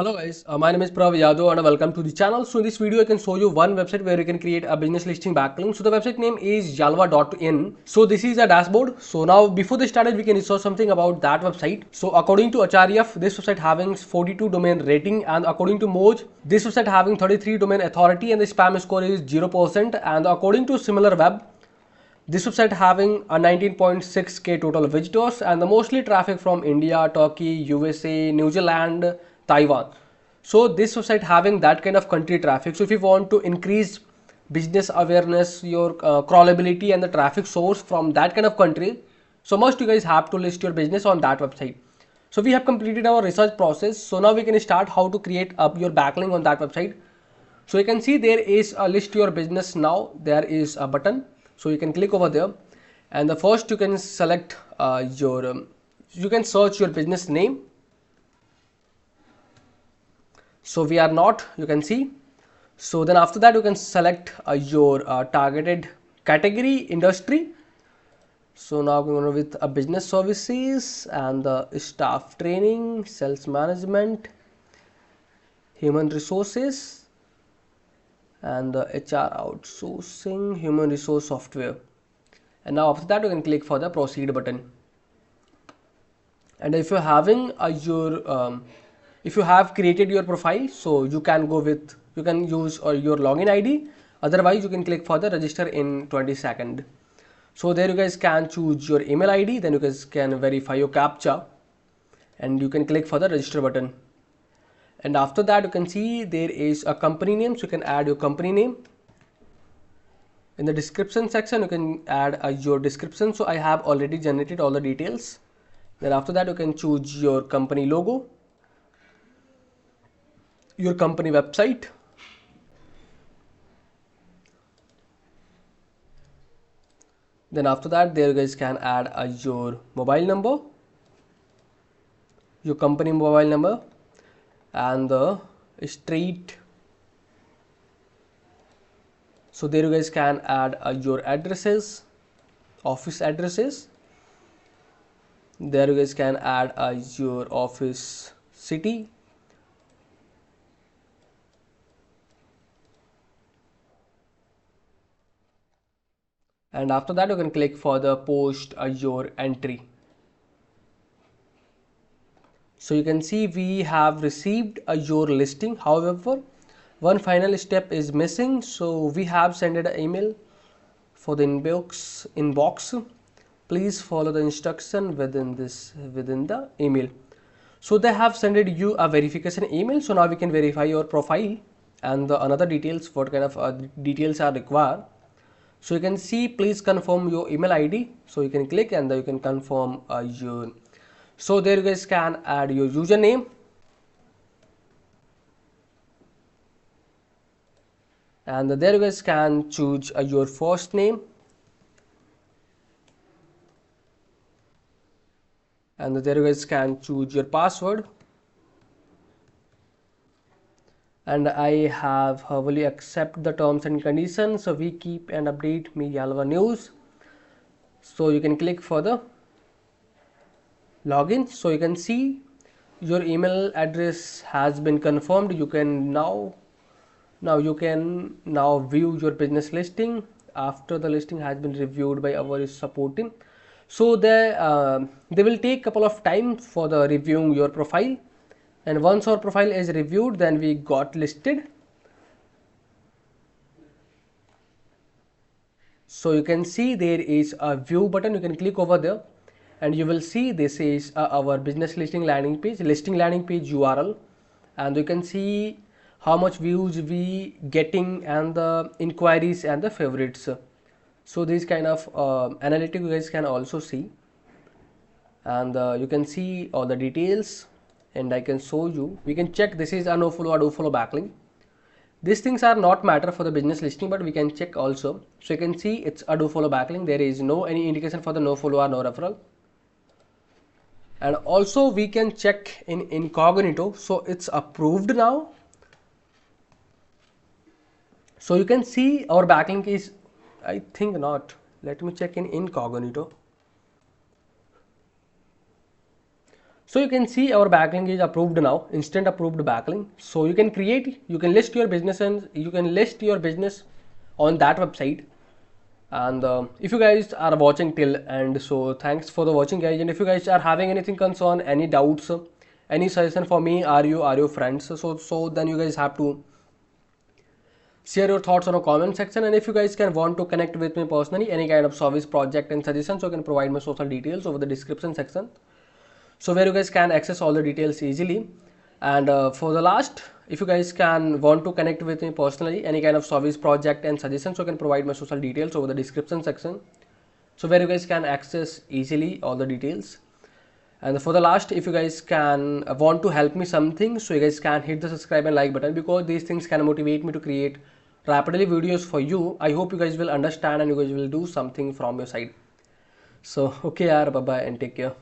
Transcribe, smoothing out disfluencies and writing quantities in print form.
Hello guys, my name is Prav Yadav and welcome to the channel. So in this video I can show you one website where you can create a business listing backlink. So the website name is jalva.in. So this is a dashboard. So now before this started we can research something about that website. So according to Acharya, this website having 42 domain rating, and according to Moj, this website having 33 domain authority and the spam score is 0%, and according to Similar Web, this website having a 19.6k total visitors and the mostly traffic from India, Turkey, USA, New Zealand, Taiwan. So this website having that kind of country traffic. So if you want to increase business awareness, your crawlability and the traffic source from that kind of country, so must you guys have to list your business on that website. So we have completed our research process. So now we can start how to create up your backlink on that website. So you can see there is a list your business now. There is a button. So you can click over there, and the first you can select you can search your business name. So we are not, you can see. So then after that you can select your targeted category, industry. So now we're going with a business services and staff training, sales management, human resources, and the HR outsourcing, human resource software. And now after that you can click for the proceed button. And if you're having if you have created your profile, so you can go with, you can use your login ID. Otherwise you can click for the register in 20 seconds. So there you guys can choose your email ID, then you guys can verify your captcha, and you can click for the register button. And after that you can see there is a company name, so you can add your company name. In the description section you can add your description. So I have already generated all the details. Then after that you can choose your company logo, your company website, then after that there you guys can add your mobile number, your company mobile number, and the street. So there you guys can add your addresses, office addresses. There you guys can add your office city, and after that you can click for the post your entry. So you can see we have received your listing. However, one final step is missing. So we have sent an email for the inbox. Please follow the instruction within the email. So they have sent you a verification email. So now we can verify your profile and the another details, what kind of details are required. So you can see please confirm your email ID. So you can click and you can confirm your. So there you guys can add your username, and there you guys can choose your first name, and there you guys can choose your password. And I have heavily accept the terms and conditions. So we keep and update me Jalva news. So you can click for the login. So you can see your email address has been confirmed. You can now you can view your business listing after the listing has been reviewed by our support team. So they will take couple of time for the reviewing your profile, and once our profile is reviewed then we got listed. So you can see there is a view button. You can click over there and you will see this is our business listing landing page URL, and you can see how much views we getting and the inquiries and the favorites. So these kind of analytics you guys can also see, and you can see all the details, and I can show you. We can check this is a no follow or do follow backlink. These things are not matter for the business listing, but we can check also. So you can see it's a do follow backlink. There is no any indication for the no follow or no referral. And also we can check in incognito. So it's approved now. So you can see our backlink is, I think not. Let me check in incognito. So you can see our backlink is approved now, instant approved backlink. So you can create, you can list your business and you can list your business on that website. And if you guys are watching till end, so thanks for the watching guys. And if you guys are having anything concern, any doubts, any suggestion for me, are your friends, so then you guys have to share your thoughts on a comment section. And if you guys can want to connect with me personally, any kind of service, project and suggestions, so you can provide my social details over the description section, so where you guys can access all the details easily. And for the last, if you guys can want to connect with me personally, any kind of service, project and suggestions, so you can provide my social details over the description section, so where you guys can access easily all the details. And for the last, if you guys can want to help me something, so you guys can hit the subscribe and like button, because these things can motivate me to create rapidly videos for you. I hope you guys will understand and you guys will do something from your side. So okay yaar, bye bye and take care.